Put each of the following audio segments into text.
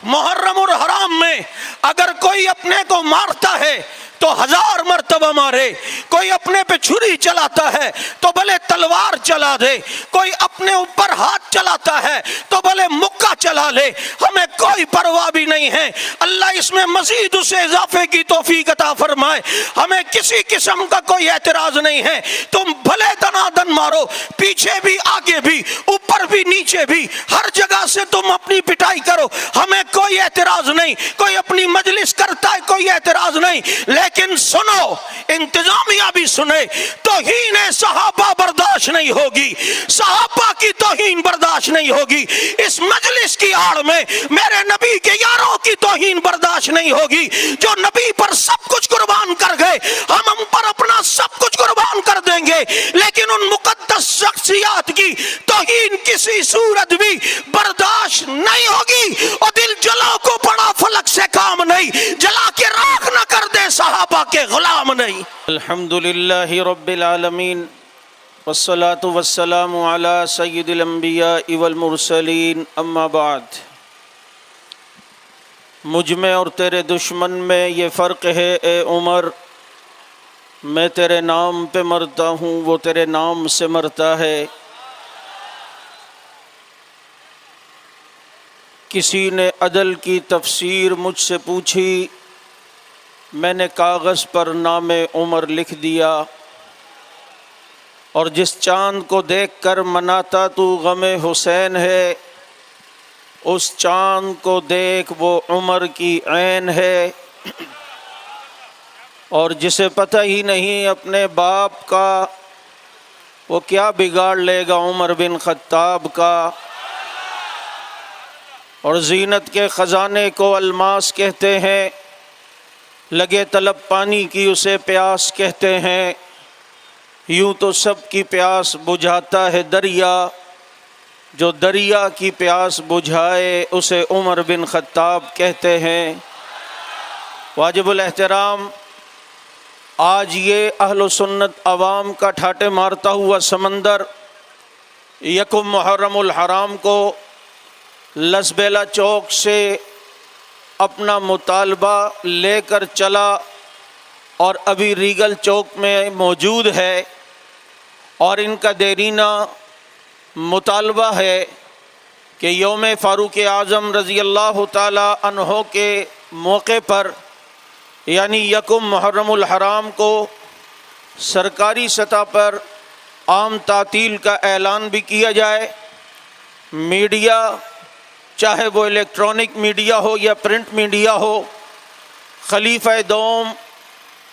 محرم اور حرام میں اگر کوئی اپنے کو مارتا ہے تو 1000 مرتبہ مارے، کوئی اپنے پہ چھری چلاتا ہے تو بھلے تلوار چلا دے، کوئی اپنے اوپر ہاتھ چلاتا ہے تو بھلے مکہ چلا لے، ہمیں کوئی پرواہ بھی نہیں ہے۔ اللہ اس میں مزید اسے اضافے کی توفیق عطا فرمائے۔ ہمیں کسی قسم کا کوئی اعتراض نہیں ہے، تم بھلے دنادن مارو، پیچھے بھی آگے بھی اوپر بھی نیچے بھی، ہر جگہ سے تم اپنی پٹائی کرو، ہمیں کوئی اعتراض نہیں۔ کوئی اپنی مجلس کرتا ہے، کوئی اعتراض نہیں، لیکن سنو، انتظامیہ بھی سنے، توہین صحابہ برداشت نہیں ہوگی، صحابہ کی توہین برداشت نہیں ہوگی، اس مجلس کی آڑ میں میرے نبی کے یاروں کی توہین برداشت نہیں ہوگی۔ جو نبی پر سب کچھ قربان کر گئے، ہم ان پر اپنا سب کچھ قربان کر دیں گے، لیکن ان مقدس شخصیات کی توہین کسی صورت بھی برداشت نہیں ہوگی۔ اور دل جلا کو پڑا فلک سے کام نہیں، جلا کے راکھ نہ کر دے صحابہ کے غلام نہیں۔ الحمدللہ رب العالمین والصلاة والسلام علی سید الانبیاء والمرسلین، اما بعد۔ مجھ میں اور تیرے دشمن میں یہ فرق ہے اے عمر، میں تیرے نام پہ مرتا ہوں، وہ تیرے نام سے مرتا ہے۔ کسی نے عدل کی تفسیر مجھ سے پوچھی، میں نے کاغذ پر نام عمر لکھ دیا، اور جس چاند کو دیکھ کر مناتا تو غم حسین ہے، اس چاند کو دیکھ وہ عمر کی عین ہے۔ اور جسے پتہ ہی نہیں اپنے باپ کا، وہ کیا بگاڑ لے گا عمر بن خطاب کا۔ اور زینت کے خزانے کو الماس کہتے ہیں، لگے طلب پانی کی اسے پیاس کہتے ہیں، یوں تو سب کی پیاس بجھاتا ہے دریا، جو دریا کی پیاس بجھائے اسے عمر بن خطاب کہتے ہیں۔ واجب الاحترام، آج یہ اہل سنت عوام کا ٹھاٹے مارتا ہوا سمندر یکم محرم الحرام کو لسبیلا چوک سے اپنا مطالبہ لے کر چلا، اور ابھی ریگل چوک میں موجود ہے، اور ان کا دیرینہ مطالبہ ہے کہ یوم فاروق اعظم رضی اللہ تعالی عنہ کے موقع پر، یعنی یکم محرم الحرام کو سرکاری سطح پر عام تعطیل کا اعلان بھی کیا جائے۔ میڈیا، چاہے وہ الیکٹرانک میڈیا ہو یا پرنٹ میڈیا ہو، خلیفہ دوم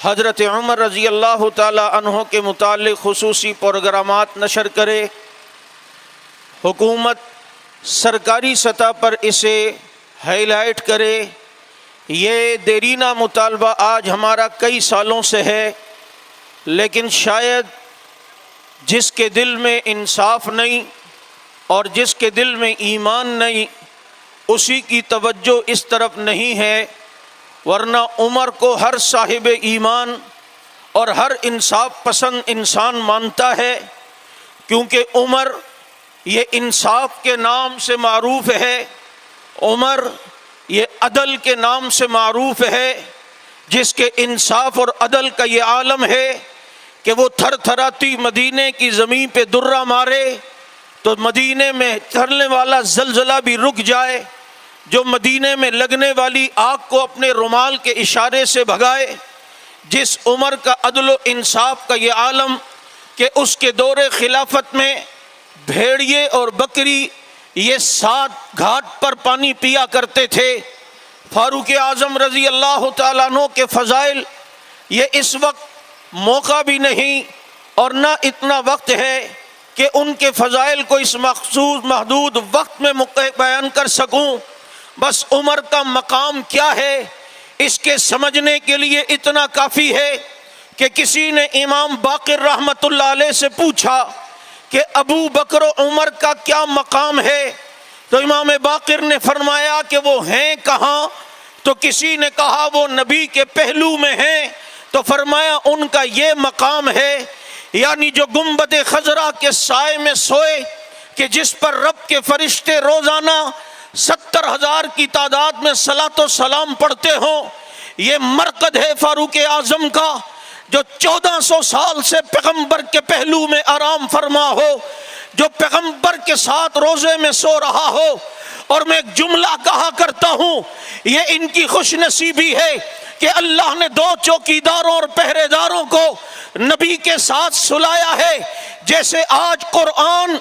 حضرت عمر رضی اللہ تعالی عنہ کے متعلق خصوصی پروگرامات نشر کرے، حکومت سرکاری سطح پر اسے ہائی لائٹ کرے۔ یہ دیرینہ مطالبہ آج ہمارا کئی سالوں سے ہے، لیکن شاید جس کے دل میں انصاف نہیں اور جس کے دل میں ایمان نہیں، اسی کی توجہ اس طرف نہیں ہے، ورنہ عمر کو ہر صاحب ایمان اور ہر انصاف پسند انسان مانتا ہے، کیونکہ عمر یہ انصاف کے نام سے معروف ہے، عمر یہ عدل کے نام سے معروف ہے، جس کے انصاف اور عدل کا یہ عالم ہے کہ وہ تھر تھراتی مدینے کی زمین پہ درہ مارے تو مدینے میں چلنے والا زلزلہ بھی رک جائے، جو مدینے میں لگنے والی آگ کو اپنے رومال کے اشارے سے بھگائے۔ جس عمر کا عدل و انصاف کا یہ عالم کہ اس کے دور خلافت میں بھیڑیے اور بکری یہ 7 گھاٹ پر پانی پیا کرتے تھے۔ فاروق اعظم رضی اللہ تعالیٰ عنہ کے فضائل، یہ اس وقت موقع بھی نہیں اور نہ اتنا وقت ہے کہ ان کے فضائل کو اس مخصوص محدود وقت میں بیان کر سکوں۔ بس عمر کا مقام کیا ہے اس کے سمجھنے کے لیے اتنا کافی ہے کہ کسی نے امام باقر رحمۃ اللہ علیہ سے پوچھا کہ ابو بکر و عمر کا کیا مقام ہے، تو امام باقر نے فرمایا کہ وہ ہیں کہاں؟ تو کسی نے کہا وہ نبی کے پہلو میں ہیں، تو فرمایا ان کا یہ مقام ہے، یعنی جو گنبد خضرا کے سائے میں سوئے کہ جس پر رب کے فرشتے روزانہ 70,000 کی تعداد میں صلاۃ و سلام پڑھتے ہوں. یہ مرقد ہے فاروق اعظم کا جو 1400 سال سے پیغمبر کے پہلو میں آرام فرما ہو, جو پیغمبر کے ساتھ روزے میں سو رہا ہو. اور میں ایک جملہ کہا کرتا ہوں, یہ ان کی خوش نصیبی ہے کہ اللہ نے 2 چوکیداروں اور پہرے داروں کو نبی کے ساتھ سلایا ہے. جیسے آج قرآن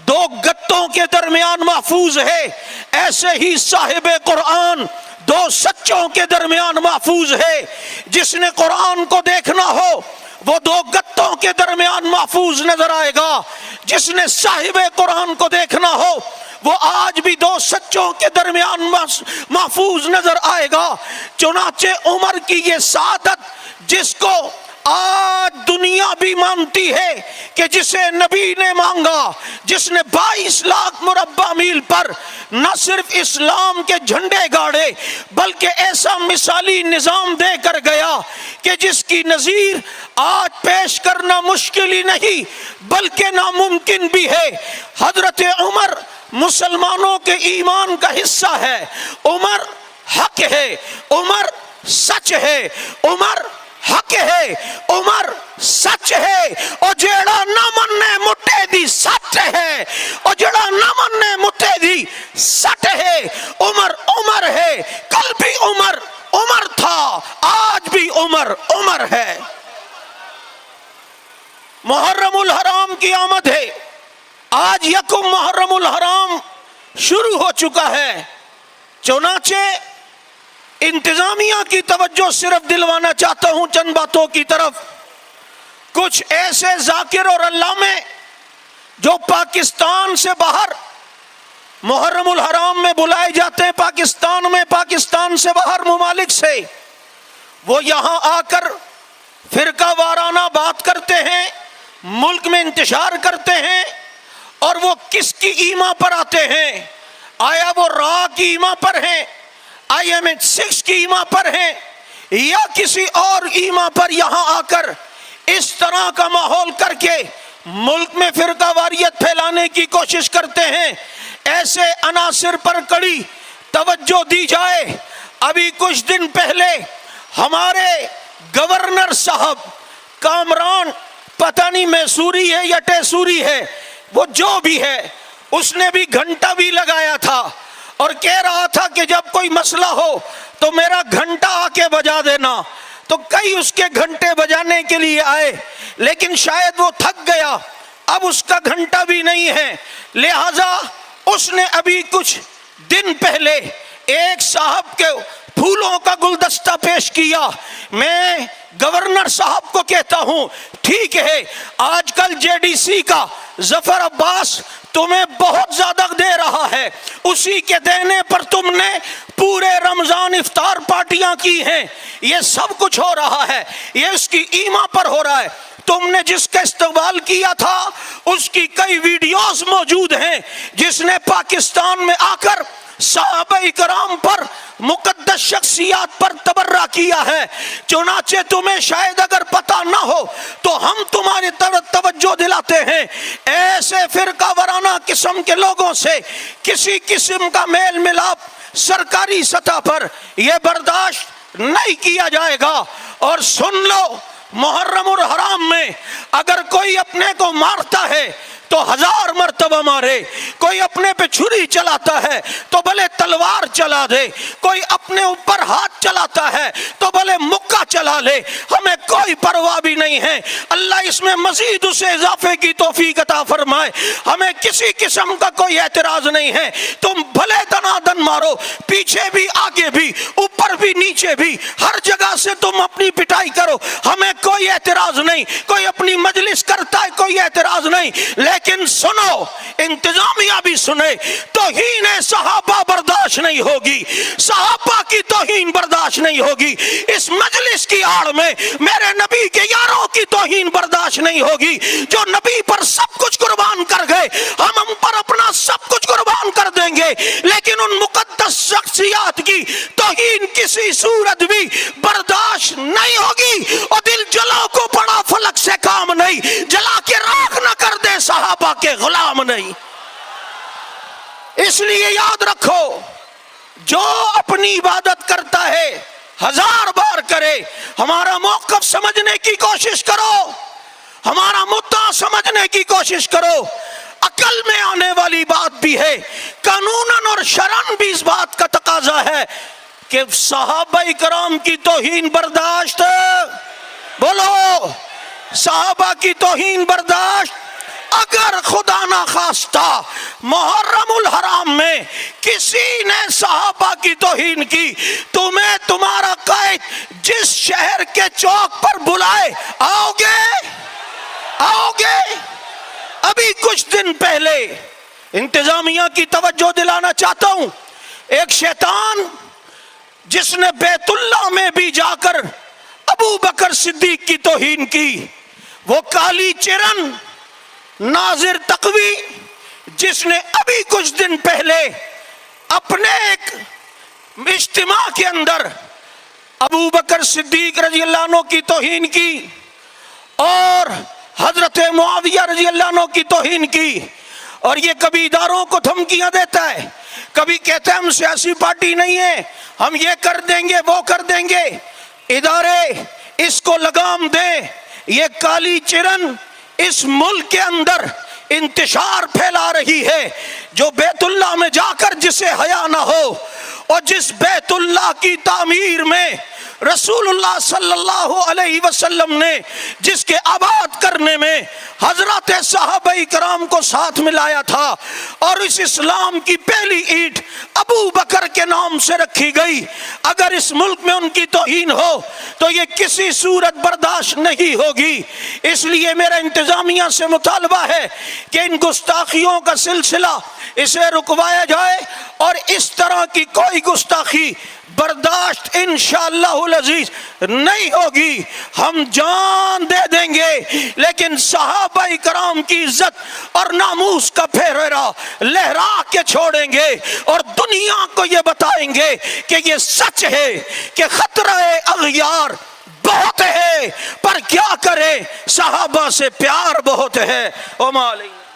2 گتوں کے درمیان محفوظ ہے, ایسے ہی صاحب قرآن 2 سچوں کے درمیان محفوظ ہے. جس نے قرآن کو دیکھنا ہو وہ 2 گتوں کے درمیان محفوظ نظر آئے گا. جس نے صاحب قرآن کو دیکھنا ہو وہ آج بھی 2 سچوں کے درمیان محفوظ نظر آئے گا. چنانچہ عمر کی یہ سعادت جس کو آج دنیا بھی مانتی ہے کہ جسے نبی نے مانگا, جس نے 22 لاکھ مربع میل پر نہ صرف اسلام کے جھنڈے گاڑے بلکہ ایسا مثالی نظام دے کر گیا کہ جس کی نظیر آج پیش کرنا مشکل ہی نہیں بلکہ ناممکن بھی ہے. حضرت عمر مسلمانوں کے ایمان کا حصہ ہے. عمر حق ہے, عمر سچ ہے, عمر حق ہے, عمر سچ ہے. اور جیڑا نہ مننے مٹے دی سچ ہے, اور جیڑا نہ مننے مٹے دی سچ ہے. عمر عمر ہے, کل بھی عمر عمر تھا, آج بھی عمر عمر ہے. محرم الحرام کی آمد ہے. آج یکم محرم الحرام شروع ہو چکا ہے. چنانچہ انتظامیہ کی توجہ صرف دلوانا چاہتا ہوں چند باتوں کی طرف. کچھ ایسے ذاکر اور علامے جو پاکستان سے باہر محرم الحرام میں بلائے جاتے ہیں, پاکستان میں, پاکستان سے باہر ممالک سے, وہ یہاں آ کر فرقہ وارانہ بات کرتے ہیں, ملک میں انتشار کرتے ہیں. اور وہ کس کی ایما پر آتے ہیں؟ آیا وہ را کی ایما پر ہیں, IMH6 کی ایما پر ہیں, یا کسی اور ایما پر یہاں آ کر اس طرح کا ماحول کر کے ملک میں فرقہ واریت پھیلانے کی کوشش کرتے ہیں؟ ایسے عناصر پر کڑی توجہ دی جائے. ابھی کچھ دن پہلے ہمارے گورنر صاحب کامران, پتہ نہیں میسوری ہے یا ٹیسوری ہے, وہ جو بھی ہے, اس نے بھی گھنٹہ بھی لگایا تھا اور کہہ رہا تھا کہ جب کوئی مسئلہ ہو تو میرا گھنٹہ آ کے بجا دینا. تو کئی اس کے گھنٹے بجانے کے لیے آئے, لیکن شاید وہ تھک گیا, اب اس کا گھنٹہ بھی نہیں ہے. لہذا اس نے ابھی کچھ دن پہلے ایک صاحب کے پھولوں کا گلدستہ پیش کیا. میں گورنر صاحب کو کہتا ہوں, ٹھیک ہے, آج کل JDC کا ظفر عباس تمہیں بہت زیادہ دے رہا ہے, اسی کے دینے پر تم نے پورے رمضان افطار پارٹیاں کی ہیں. یہ سب کچھ ہو رہا ہے, یہ اس کی ایما پر ہو رہا ہے. تم نے جس کا استقبال کیا تھا اس کی کئی ویڈیوز موجود ہیں, جس نے پاکستان میں آ کر صحابہ کرام پر, مقدس شخصیات پر تبرہ کیا ہے. چنانچہ تمہیں شاید اگر پتہ نہ ہو تو ہم تمہاری طرف توجہ دلاتے ہیں, ایسے فرقہ وارانہ قسم کے لوگوں سے کسی قسم کا میل ملاپ سرکاری سطح پر یہ برداشت نہیں کیا جائے گا. اور سن لو, محرم الحرام میں اگر کوئی اپنے کو مارتا ہے تو 1000 مرتبہ مارے, کوئی اپنے پہ چھری چلاتا ہے تو بھلے تلوار چلا دے, کوئی اپنے اوپر ہاتھ چلاتا ہے تو بھلے مکہ چلا لے, ہمیں کوئی پرواہ بھی نہیں ہے. اللہ اس میں مزید اسے اضافے کی توفیق عطا فرمائے. ہمیں کسی قسم کا کوئی اعتراض نہیں ہے. تم بھلے دنادن مارو, پیچھے بھی آگے بھی, اوپر بھی نیچے بھی, ہر جگہ سے تم اپنی پٹائی کرو, ہمیں کوئی اعتراض نہیں. کوئی اپنی مجلس کرتا ہے, کوئی اعتراض نہیں. لیکن سنو, انتظامیہ بھی سنے, توہین صحابہ برداشت نہیں ہوگی, صحابہ کی توہین برداشت نہیں ہوگی. اس مجلس کی آڑ میں میرے نبی کے یاروں کی توہین برداشت نہیں ہوگی. جو نبی پر سب کچھ قربان کر گئے, ہم پر اپنا سب کچھ قربان کر دیں گے, لیکن ان مقدس شخصیات کی توہین کسی صورت بھی برداشت نہیں ہوگی. اور دل جلا کو پڑا فلک سے کام نہیں, جلا کے راکھ نہ کر دے صحابہ کے غلام نہیں. اس لیے یاد رکھو، جو اپنی عبادت کرتا ہے 1000 بار کرے. ہمارا موقف سمجھنے کی کوشش کرو، ہمارا مدعا سمجھنے کی کوشش کرو. عقل میں آنے والی بات بھی ہے، قانوناً اور شرعاً بھی اس بات کا تقاضا ہے کہ صحابہ کرام کی توہین برداشت، بولو صحابہ کی توہین برداشت. اگر خدا نہ خواستہ محرم الحرام میں کسی نے صحابہ کی توہین کی، تمہیں تمہارا قائد جس شہر کے چوک پر بلائے آؤ گے؟ آؤ گے؟ ابھی کچھ دن پہلے انتظامیہ کی توجہ دلانا چاہتا ہوں، ایک شیطان جس نے بیت اللہ میں بھی جا کر ابو بکر صدیق کی توہین کی، وہ کالی چرن ناظر تقوی جس نے ابھی کچھ دن پہلے اپنے ایک اجتماع کے اندر ابو بکر صدیق رضی اللہ عنہ کی توہین کی اور حضرت معاویہ رضی اللہ عنہ کی توہین کی. اور یہ کبھی اداروں کو دھمکیاں دیتا ہے، کبھی کہتا ہے ہم سیاسی پارٹی نہیں ہیں، ہم یہ کر دیں گے وہ کر دیں گے. ادارے اس کو لگام دیں. یہ کالی چرن اس ملک کے اندر انتشار پھیلا رہی ہے. جو بیت اللہ میں جا کر جسے حیا نہ ہو، اور جس بیت اللہ کی تعمیر میں رسول اللہ صلی اللہ علیہ وسلم نے جس کے آباد کرنے میں حضرات صحابہ کرام کو ساتھ ملایا تھا، اور اس اسلام کی پہلی اینٹ ابو بکر کے نام سے رکھی گئی، اگر اس ملک میں ان کی توہین ہو تو یہ کسی صورت برداشت نہیں ہوگی. اس لیے میرا انتظامیہ سے مطالبہ ہے کہ ان گستاخیوں کا سلسلہ اسے رکوایا جائے، اور اس طرح کی کوئی گستاخی برداشت انشاءاللہ العزیز نہیں ہوگی. ہم جان دے دیں گے، لیکن صحابہ کرام کی عزت اور ناموس کا پھیرا لہرا کے چھوڑیں گے، اور دنیا کو یہ بتائیں گے کہ یہ سچ ہے کہ خطرہ اغیار بہت ہے، پر کیا کرے صحابہ سے پیار بہت ہے. او مالک